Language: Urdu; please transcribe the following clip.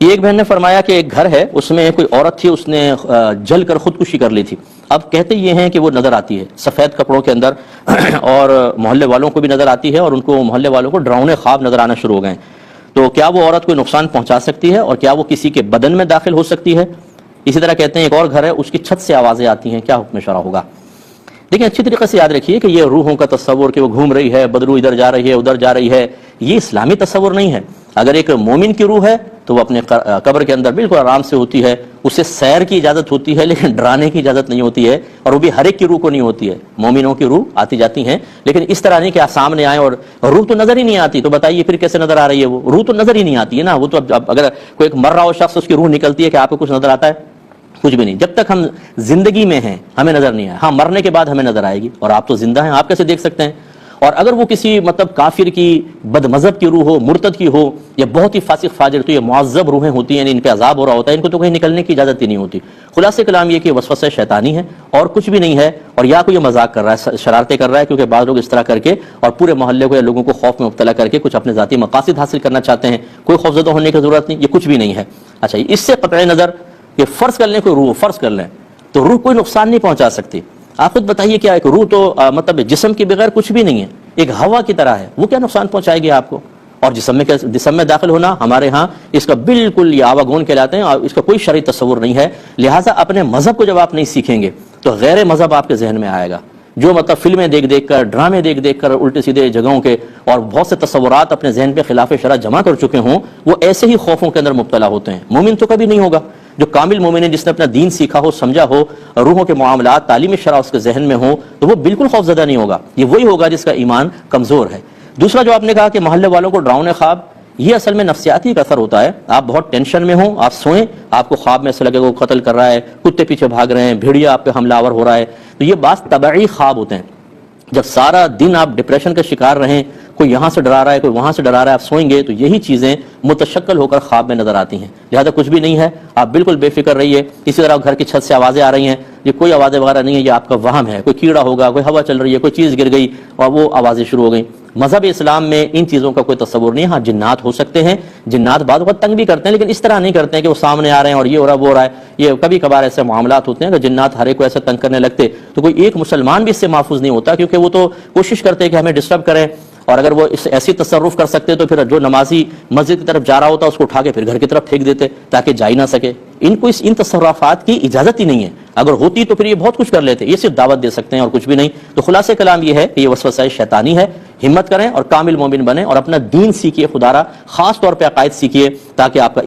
کہ ایک بہن نے فرمایا کہ ایک گھر ہے، اس میں کوئی عورت تھی، اس نے جل کر خودکشی کر لی تھی۔ اب کہتے یہ ہیں کہ وہ نظر آتی ہے سفید کپڑوں کے اندر اور محلے والوں کو بھی نظر آتی ہے، اور ان کو محلے والوں کو ڈراؤنے خواب نظر آنا شروع ہو گئے ہیں۔ تو کیا وہ عورت کوئی نقصان پہنچا سکتی ہے، اور کیا وہ کسی کے بدن میں داخل ہو سکتی ہے؟ اسی طرح کہتے ہیں ایک اور گھر ہے، اس کی چھت سے آوازیں آتی ہیں، کیا حکم شرع ہوگا؟ لیکن اچھی طریقے سے یاد رکھیے کہ یہ روحوں کا تصور کہ وہ گھوم رہی ہے، بدرو ادھر جا رہی ہے ادھر جا رہی ہے، یہ اسلامی تصور نہیں ہے۔ اگر ایک مومن کی روح ہے تو وہ اپنے قبر کے اندر بالکل آرام سے ہوتی ہے، اسے سیر کی اجازت ہوتی ہے لیکن ڈرانے کی اجازت نہیں ہوتی ہے، اور وہ بھی ہر ایک کی روح کو نہیں ہوتی ہے۔ مومنوں کی روح آتی جاتی ہیں، لیکن اس طرح نہیں کہ آپ سامنے آئیں اور روح تو نظر ہی نہیں آتی، تو بتائیے پھر کیسے نظر آ رہی ہے؟ وہ روح تو نظر ہی نہیں آتی ہے نا۔ وہ تو اب اگر کوئی ایک مر رہا ہو شخص، اس کی روح نکلتی ہے، کہ آپ کو کچھ نظر آتا ہے؟ کچھ بھی نہیں۔ جب تک ہم زندگی میں ہیں ہمیں نظر نہیں آئے، ہاں مرنے کے بعد ہمیں نظر آئے گی، اور آپ تو زندہ ہیں، آپ کیسے دیکھ سکتے ہیں؟ اور اگر وہ کسی کافر کی، بد مذہب کی روح ہو، مرتد کی ہو، یا بہت ہی فاسق فاجر، تو یہ معذب روحیں ہوتی ہیں، یعنی ان پہ عذاب ہو رہا ہوتا ہے، ان کو تو کہیں نکلنے کی اجازت ہی نہیں ہوتی۔ خلاصہ کلام یہ کہ وسوسہ شیطانی ہے اور کچھ بھی نہیں ہے، اور یا کوئی مذاق کر رہا ہے، شرارتیں کر رہا ہے، کیونکہ بعض لوگ اس طرح کر کے اور پورے محلے کو یا لوگوں کو خوف میں مبتلا کر کے کچھ اپنے ذاتی مقاصد حاصل کرنا چاہتے ہیں۔ کوئی خوفزدہ ہونے کی ضرورت نہیں، یہ کچھ بھی نہیں ہے۔ اچھا، اس سے قطع نظر کہ فرض کر لیں کوئی روح فرض کر لیں تو روح کوئی نقصان نہیں پہنچا سکتی۔ آپ خود بتائیے، کیا ایک روح تو جسم کے بغیر کچھ بھی نہیں ہے، ایک ہوا کی طرح ہے، وہ کیا نقصان پہنچائے گی آپ کو؟ اور جسم میں داخل ہونا ہمارے ہاں اس کا بالکل یہ آواگون کہلاتے ہیں، اور اس کا کوئی شرعی تصور نہیں ہے۔ لہٰذا اپنے مذہب کو جب آپ نہیں سیکھیں گے تو غیر مذہب آپ کے ذہن میں آئے گا، جو فلمیں دیکھ دیکھ کر، ڈرامے دیکھ دیکھ کر، الٹے سیدھے جگہوں کے اور بہت سے تصورات اپنے ذہن پہ خلاف شرع جمع کر چکے ہوں، وہ ایسے ہی خوفوں کے اندر مبتلا ہوتے ہیں۔ مومن تو کبھی نہیں ہوگا۔ جو کامل مومن ہے، جس نے اپنا دین سیکھا ہو، سمجھا ہو، روحوں کے معاملات، تعلیم شرع اس کے ذہن میں ہو، تو وہ بالکل خوفزدہ نہیں ہوگا۔ یہ وہی ہوگا جس کا ایمان کمزور ہے۔ دوسرا جو آپ نے کہا کہ محلے والوں کو ڈراؤنے خواب، یہ اصل میں نفسیاتی ایک اثر ہوتا ہے۔ آپ بہت ٹینشن میں ہوں، آپ سوئیں، آپ کو خواب میں ایسا لگے وہ قتل کر رہا ہے، کتے پیچھے بھاگ رہے ہیں، بھیڑیا آپ پہ حملہ آور ہو رہا ہے، تو یہ بعض طبعی خواب ہوتے ہیں۔ جب سارا دن آپ ڈپریشن کا شکار رہیں، کوئی یہاں سے ڈرا رہا ہے، کوئی وہاں سے ڈرا رہا ہے، آپ سوئیں گے تو یہی چیزیں متشکل ہو کر خواب میں نظر آتی ہیں۔ لہذا کچھ بھی نہیں ہے، آپ بالکل بے فکر رہیے۔ اسی طرح گھر کی چھت سے آوازیں آ رہی ہیں، یہ کوئی آوازیں وغیرہ نہیں ہے، یہ آپ کا وہم ہے۔ کوئی کیڑا ہوگا، کوئی ہوا چل رہی ہے، کوئی چیز گر گئی اور وہ آوازیں شروع ہو گئیں۔ مذہب اسلام میں ان چیزوں کا کوئی تصور نہیں ہے۔ ہاں جنات ہو سکتے ہیں، جنات بعض وقت تنگ بھی کرتے ہیں، لیکن اس طرح نہیں کرتے ہیں کہ وہ سامنے آ رہے ہیں اور یہ ہو رہا وہ ہو رہا ہے۔ یہ کبھی کبھار ایسے معاملات ہوتے ہیں کہ جنات ہر ایک کو ایسے تنگ کرنے لگتے تو کوئی ایک مسلمان بھی اس سے محفوظ نہیں ہوتا، کیونکہ وہ تو کوشش کرتے ہیں کہ ہمیں ڈسٹرب کریں، اور اگر وہ ایسی تصرف کر سکتے تو پھر جو نمازی مسجد کی طرف جا رہا ہوتا اس کو اٹھا کے پھر گھر کی طرف پھینک دیتے تاکہ جا ہی نہ سکے۔ ان کو ان تصرفات کی اجازت ہی نہیں ہے، اگر ہوتی تو پھر یہ بہت کچھ کر لیتے، یہ صرف دعوت دے سکتے ہیں اور کچھ بھی نہیں۔ تو خلاصہ کلام یہ ہے کہ یہ وسوسہ شیطانی ہے۔ ہمت کریں اور کامل مومن بنیں اور اپنا دین سیکھیے، خدا را خاص طور پہ عقائد سیکھیے، تاکہ آپ کا